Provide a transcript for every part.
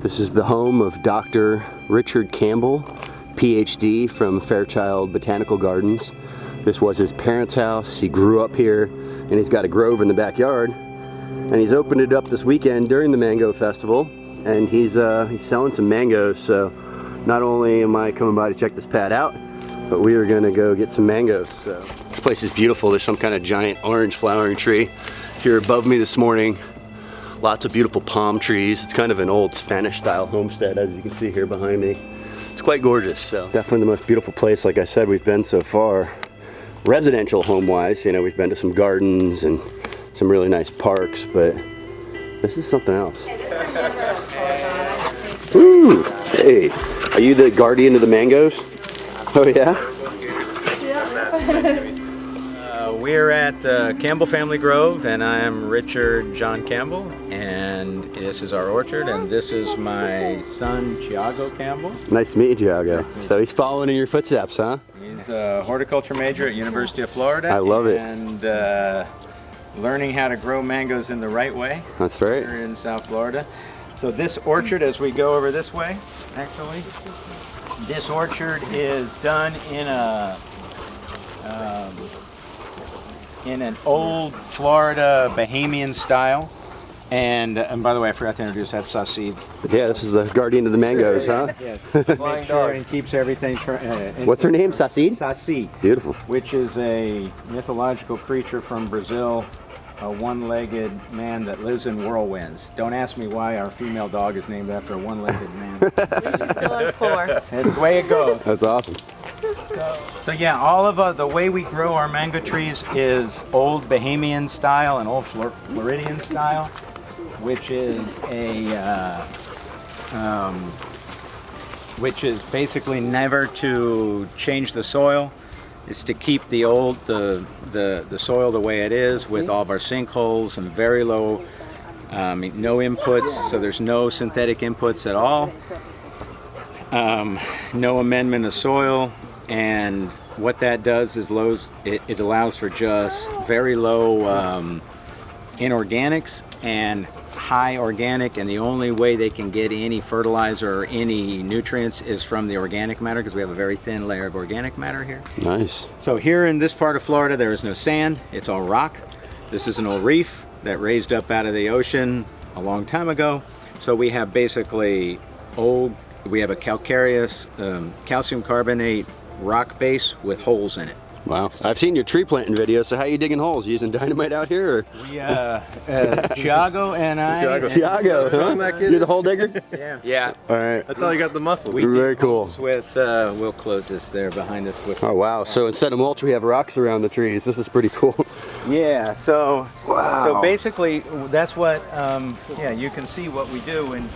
This is the home of Dr. Richard Campbell, PhD from Fairchild Botanical Gardens. This was his parents' house. He grew up here and he's got a grove in the backyard. And he's opened it up this weekend during the Mango Festival, and he's selling some mangoes. So not only am I coming by to check this pad out, but we are gonna go get some mangoes. So this place is beautiful. There's some kind of giant orange flowering tree here above me this morning. Lots of beautiful palm trees. It's kind of an old Spanish style homestead, as you can see here behind me. It's quite gorgeous. So definitely the most beautiful place, like I said, we've been so far. Residential home wise, you know, we've been to some gardens and some really nice parks, but this is something else. Ooh, hey, are you the guardian of the mangoes? Oh yeah? We're at Campbell Family Grove, and I'm Richard John Campbell, and this is our orchard, and this is my son, Tiago Campbell. Nice to meet you, Tiago. Nice to meet so he's following in your footsteps, huh? He's a horticulture major at University of Florida. I love it. And learning how to grow mangoes in the right way. That's right. Here in South Florida. So this orchard, as we go over this way, actually, this orchard is done in an old Florida Bahamian style. And by the way, I forgot to introduce, that's Sassid. Yeah, this is the guardian of the mangoes, huh? Yes. Makes sure and keeps everything. What's her name? Sassid? Sassid. Beautiful. Which is a mythological creature from Brazil, a one-legged man that lives in whirlwinds. Don't ask me why our female dog is named after a one-legged man. She still has 4. That's the way it goes. That's awesome. So yeah, all of the way we grow our mango trees is old Bahamian style and old Floridian style, which is which is basically never to change the soil. It's to keep the soil the way it is, with all of our sinkholes and very low, no inputs, so there's no synthetic inputs at all. No amendment of soil, and what that does is it allows for just very low inorganics and high organic, and the only way they can get any fertilizer or any nutrients is from the organic matter, because we have a very thin layer of organic matter here. Nice. So here in this part of Florida there is no sand, it's all rock. This is an old reef that raised up out of the ocean a long time ago. So we have basically we have a calcareous calcium carbonate rock base with holes in it. Wow. I've seen your tree planting videos, so how are you digging holes? You using dynamite out here? Or? We, Tiago and I. Tiago, huh? You're the hole digger? Yeah. All right. That's how you got the muscle. Very cool. We'll close this there behind us. Oh wow, so instead of mulch we have rocks around the trees. This is pretty cool. Yeah, so wow. So basically that's what, yeah, you can see what we do. And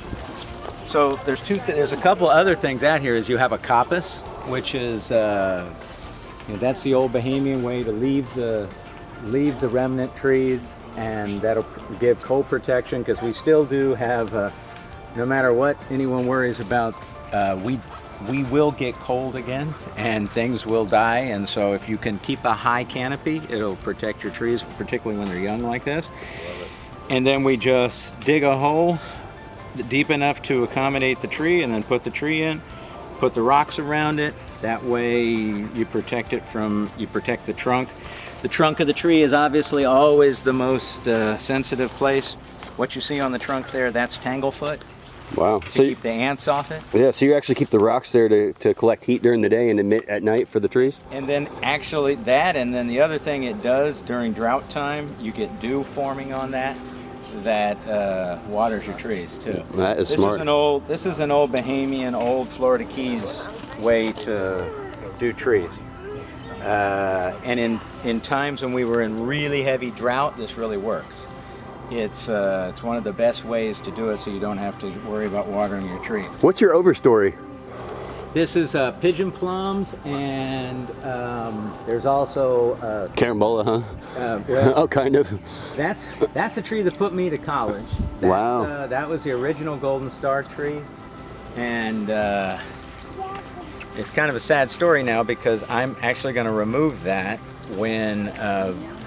so there's a couple other things out here. Is you have a coppice, which is, that's the old Bahamian way to leave the remnant trees, and that'll give cold protection, because we still do have, no matter what anyone worries about, we will get cold again and things will die, and so if you can keep a high canopy, it'll protect your trees, particularly when they're young like this. And then we just dig a hole deep enough to accommodate the tree, and then put the tree in, put the rocks around it. That way you protect the trunk. The trunk of the tree is obviously always the most sensitive place. What you see on the trunk there, that's tanglefoot. Wow. To keep the ants off it. Yeah, so you actually keep the rocks there to collect heat during the day and emit at night for the trees? And then actually that, and then the other thing it does during drought time, you get dew forming on that waters your trees too. That is smart. This is an old Bahamian, old Florida Keys way to do trees. And in times when we were in really heavy drought, this really works. It's one of the best ways to do it, so you don't have to worry about watering your trees. What's your overstory? This is pigeon plums, and there's also carambola, huh? Well, oh, kind of. That's the tree that put me to college. Wow. That was the original Golden Star tree, and it's kind of a sad story now, because I'm actually going to remove that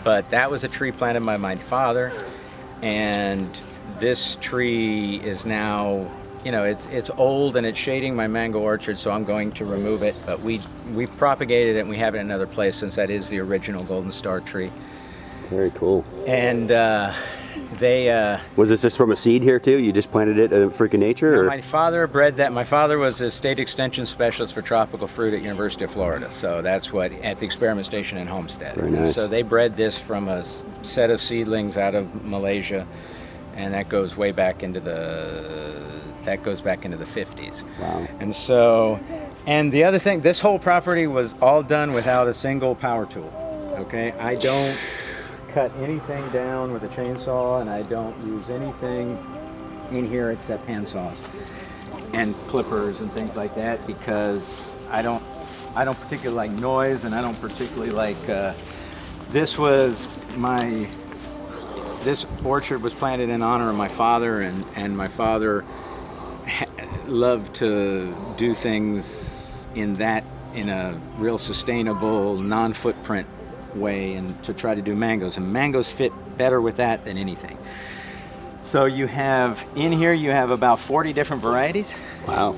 but that was a tree planted by my father, and this tree is now, you know, it's old and it's shading my mango orchard, so I'm going to remove it. But we've propagated it and we have it in another place, since that is the original Golden Star tree. Very cool. And was this just from a seed here too? You just planted it in freaking nature? no, Or? my father bred that. My father was a state extension specialist for tropical fruit at University of Florida. So that's what, at the experiment station in Homestead. Very nice. So they bred this from a set of seedlings out of Malaysia, and that goes way back into the 50s. Wow. And so, and the other thing, this whole property was all done without a single power tool. Okay, I don't cut anything down with a chainsaw, and I don't use anything in here except hand saws and clippers and things like that, because I don't particularly like noise, and I don't particularly like this orchard was planted in honor of my father, and my father loved to do things in a real sustainable, non-footprint way, and to try to do mangoes, and mangoes fit better with that than anything. So you have in here, you have about 40 different varieties. Wow.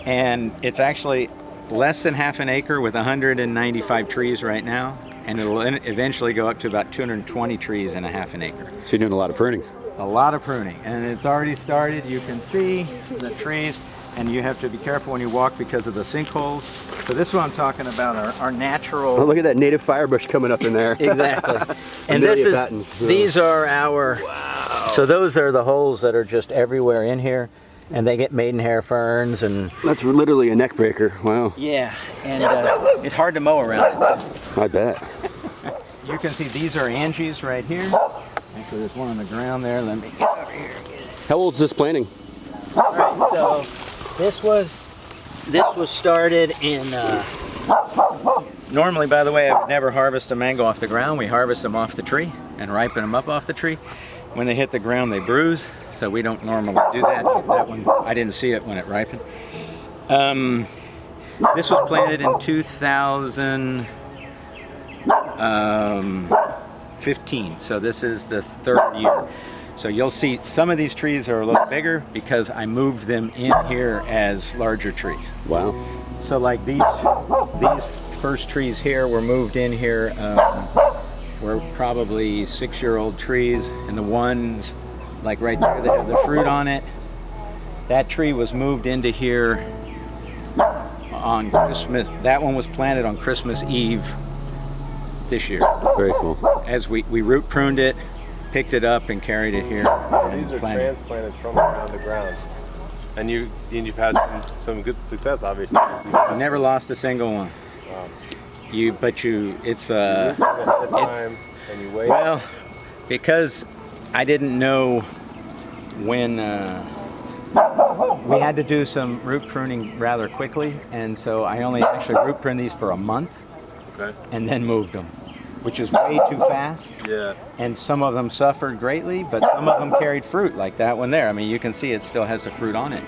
And it's actually less than half an acre with 195 trees right now, and it'll eventually go up to about 220 trees in a half an acre. So you're doing a lot of pruning. A lot of pruning, and it's already started. You can see the trees, and you have to be careful when you walk because of the sinkholes. So this is what I'm talking about, our natural... Oh, look at that native firebush coming up in there. Exactly. And these are our... Wow. So those are the holes that are just everywhere in here, and they get maidenhair ferns and... That's literally a neck breaker. Wow. Yeah, and it's hard to mow around it. I bet. You can see these are Angie's right here. Actually, there's one on the ground there. Let me get over here and get it. How old is this planting? All right, so this was started in. Normally, by the way, I would never harvest a mango off the ground. We harvest them off the tree and ripen them up off the tree. When they hit the ground, they bruise, so we don't normally do that. That one, I didn't see it when it ripened. This was planted in 2015, so this is the third year. So you'll see some of these trees are a little bigger because I moved them in here as larger trees. Wow. So like these first trees here were moved in here, were probably 6-year-old trees, and the ones like right there that have the fruit on it, that tree was moved into here on Christmas. That one was planted on Christmas Eve this year. Very cool. As we root pruned it, picked it up, and carried it here. These are transplanted from around the ground, and you've had some good success, obviously. I never lost a single one. Wow. It's ahead of time, and you wait. Well, because I didn't know when we had to do some root pruning rather quickly, and so I only actually root pruned these for a month, Okay. and then moved them, which is way too fast. Yeah. And some of them suffered greatly, but some of them carried fruit, like that one there. I mean, you can see it still has the fruit on it.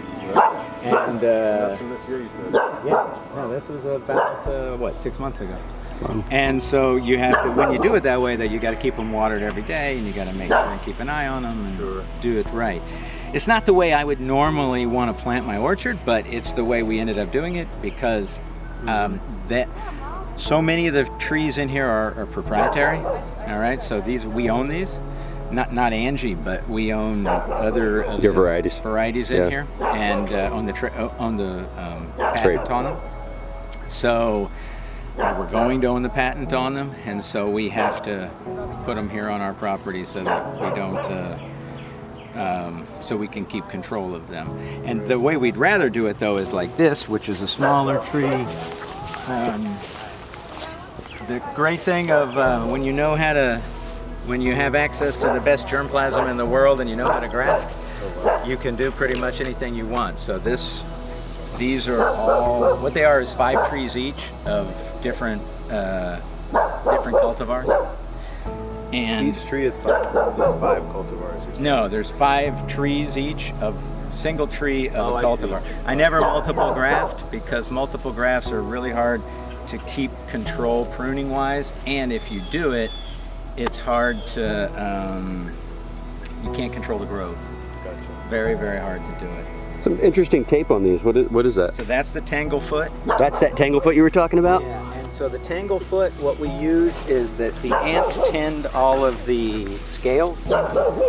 And That's from this year, you said. yeah, no, this was about 6 months ago. And so you have to, when you do it that way, that you got to keep them watered every day, and you got to make sure and keep an eye on them and do it right. It's not the way I would normally want to plant my orchard, but it's the way we ended up doing it, because so many of the trees in here are proprietary. All right, so we own these. Not Angie, but we own other Your varieties in here, and on the patent on them. So we're going to own the patent on them, and so we have to put them here on our property so that we don't, so we can keep control of them. And the way we'd rather do it, though, is like this, which is a smaller tree. The great thing of when you have access to the best germplasm in the world and you know how to graft, you can do pretty much anything you want. So these are all, what they are is 5 trees each of different cultivars. And Each tree is 5 cultivars. no, there's 5 trees each of single tree of a cultivar. I never multiple graft because multiple grafts are really hard to keep control pruning wise, and if you do it, it's hard to, you can't control the growth. Very, very hard to do it. Some interesting tape on these. What is that? So that's the tanglefoot. That's that tanglefoot you were talking about? Yeah, and so the tanglefoot, what we use is that the ants tend all of the scales.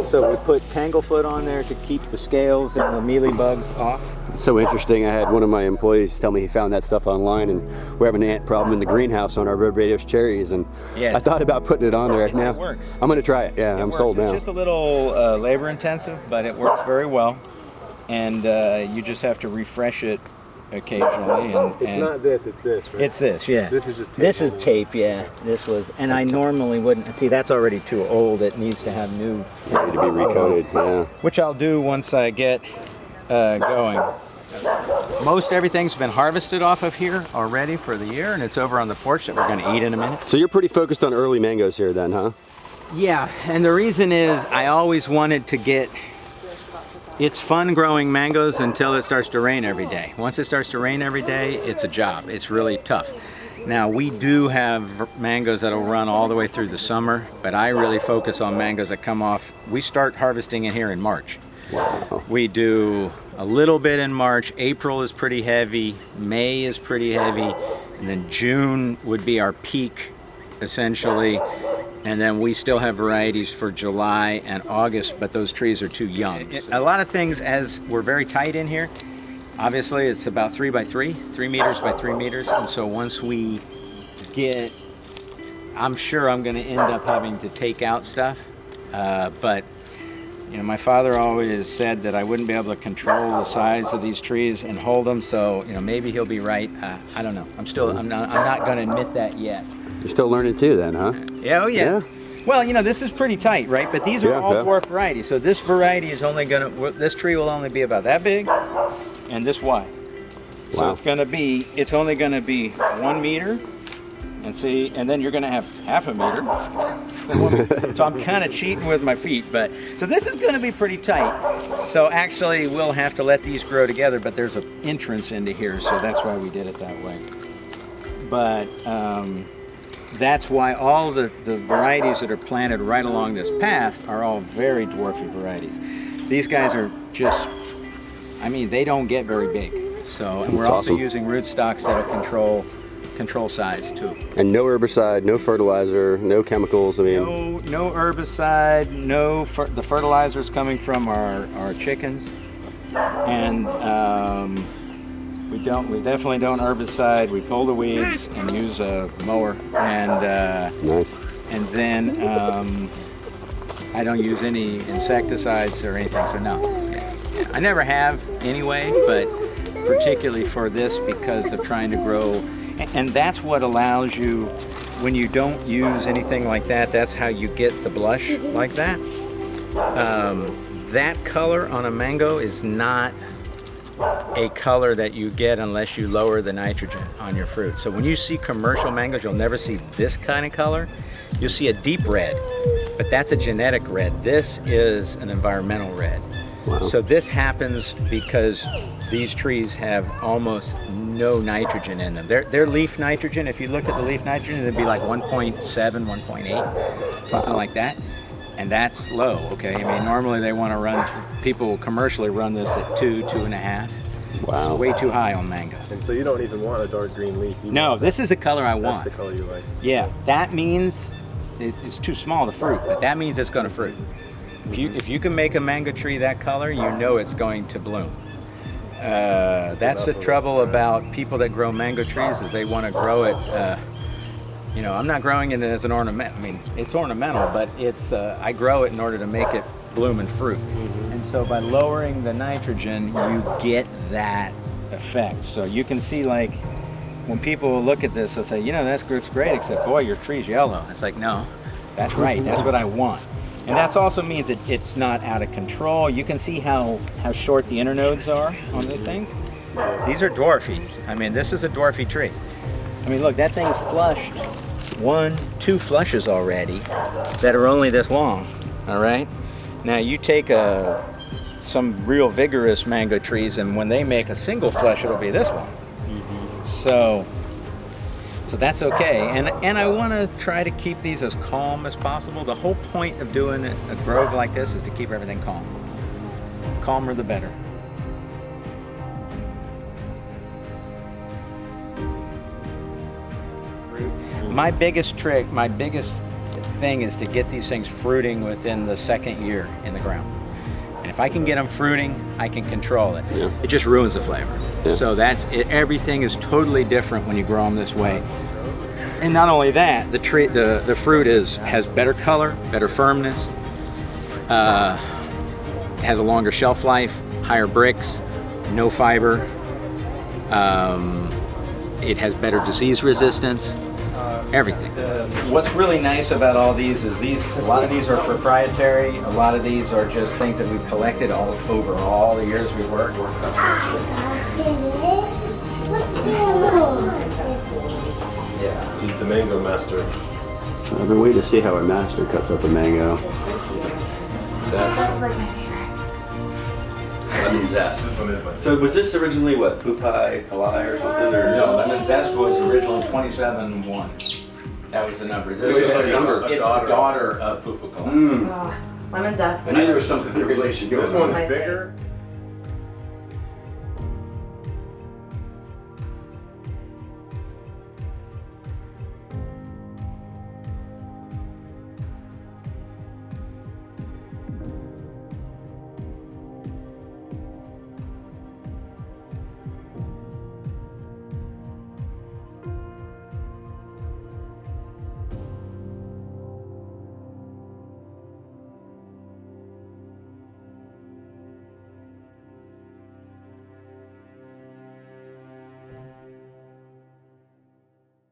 So we put tanglefoot on there to keep the scales and the mealy bugs off. So interesting. I had one of my employees tell me he found that stuff online, and we're having an ant problem in the greenhouse on our red radius cherries, and Yes. I thought about putting it on there. Now works. I'm going to try it. Yeah, I'm sold It's now. just a little labor intensive, but it works very well. And you just have to refresh it occasionally. It's not this, it's this, right? It's this, yeah. This is just tape. This is tape, yeah. This was, and I normally wouldn't, see that's already too old. It needs to have new. Ready to be recoated. Yeah. Which I'll do once I get going. Most everything's been harvested off of here already for the year, and it's over on the porch that we're going to eat in a minute. So you're pretty focused on early mangoes here then, huh? Yeah, and the reason is I always wanted to get, it's fun growing mangoes until it starts to rain every day. Once it starts to rain every day, it's a job. It's really tough. Now we do have mangoes that'll run all the way through the summer, but I really focus on mangoes that come off. We start harvesting in here in March. Wow. We do a little bit in March. April is pretty heavy. May is pretty heavy. And then June would be our peak, essentially. And then we still have varieties for July and August, but those trees are too young. A lot of things, as we're very tight in here, obviously it's about 3 by 3, 3 meters by 3 meters. And so once we get, I'm sure I'm gonna end up having to take out stuff. But you know, my father always said that I wouldn't be able to control the size of these trees and hold them. So, you know, maybe he'll be right. I don't know. I'm not gonna admit that yet. You're still learning too then, huh? Yeah, oh yeah. Well, you know, this is pretty tight, right? But these are all dwarf varieties. So this variety is only gonna, this tree will only be about that big and this wide. So it's only gonna be 1 meter, and see, and then you're gonna have half a meter. So I'm kind of cheating with my feet, but, so this is gonna be pretty tight. So actually we'll have to let these grow together, but there's an entrance into here, so that's why we did it that way. But, that's why all the varieties that are planted right along this path are all very dwarfy varieties. These guys are just, I mean, they don't get very big. So, and we're also using rootstocks that'll control size too. And no herbicide, no fertilizer, no chemicals. I mean, no herbicide, the fertilizer's coming from our chickens, and we definitely don't herbicide. We pull the weeds and use a mower, and nice. and then I don't use any insecticides or anything. So no, I never have anyway, but particularly for this because of trying to grow, and that's what allows you, when you don't use anything like that, that's how you get the blush like that. That color on a mango is not a color that you get unless you lower the nitrogen on your fruit. So when you see commercial mangoes, you'll never see this kind of color. You'll see a deep red, but that's a genetic red. This is an environmental red. Wow. So this happens because these trees have almost no nitrogen in them. Their leaf nitrogen, if you look at the leaf nitrogen, it'd be like 1.7, 1.8, something like that. And that's low, okay? I mean, normally they want to run, people commercially run this at 2, 2.5. Wow. It's way too high on mangoes. And so you don't even want a dark green leaf. No, this is the color I want. That's the color you like. Yeah, that means it's too small to fruit, but that means it's going to fruit. If you can make a mango tree that color, you know it's going to bloom. That's the trouble about people that grow mango trees, is they want to grow it. You know, I'm not growing it as an ornament. I mean, it's ornamental, but it's I grow it in order to make it bloom and fruit. And so by lowering the nitrogen, you get that effect. So you can see, like, when people look at this, they'll say, you know, that looks great, except, boy, your tree's yellow. It's like, no, that's right. That's what I want. And that also means that it's not out of control. You can see how short the internodes are on these things. These are dwarfy. I mean, this is a dwarfy tree. I mean, look, that thing's flushed 1, 2 flushes already that are only this long, all right? Now you take some real vigorous mango trees, and when they make a single flush, it'll be this long. So that's okay. And I want to try to keep these as calm as possible. The whole point of doing a grove like this is to keep everything calm. calmer the better. My biggest trick, my biggest thing is to get these things fruiting within the second year in the ground. And if I can get them fruiting, I can control it. Yeah. It just ruins the flavor. Yeah. So that's it, everything is totally different when you grow them this way. And not only that, the fruit has better color, better firmness, has a longer shelf life, higher bricks, no fiber. It has better disease resistance. Everything. What's really nice about all these is a lot of these are proprietary. A lot of these are just things that we've collected over all the years we've worked. Yeah. He's the mango master. I've been waiting to see how our master cuts up a mango. Lemon zest. This one is my So was this originally what, Pupai Kalai or something? Or No, lemon zest was originally 27-1. That was the number. This Wait, is what number? It's the daughter of Pupakalai. Lemon zest. I knew there was something in relation going This on. one's My bigger.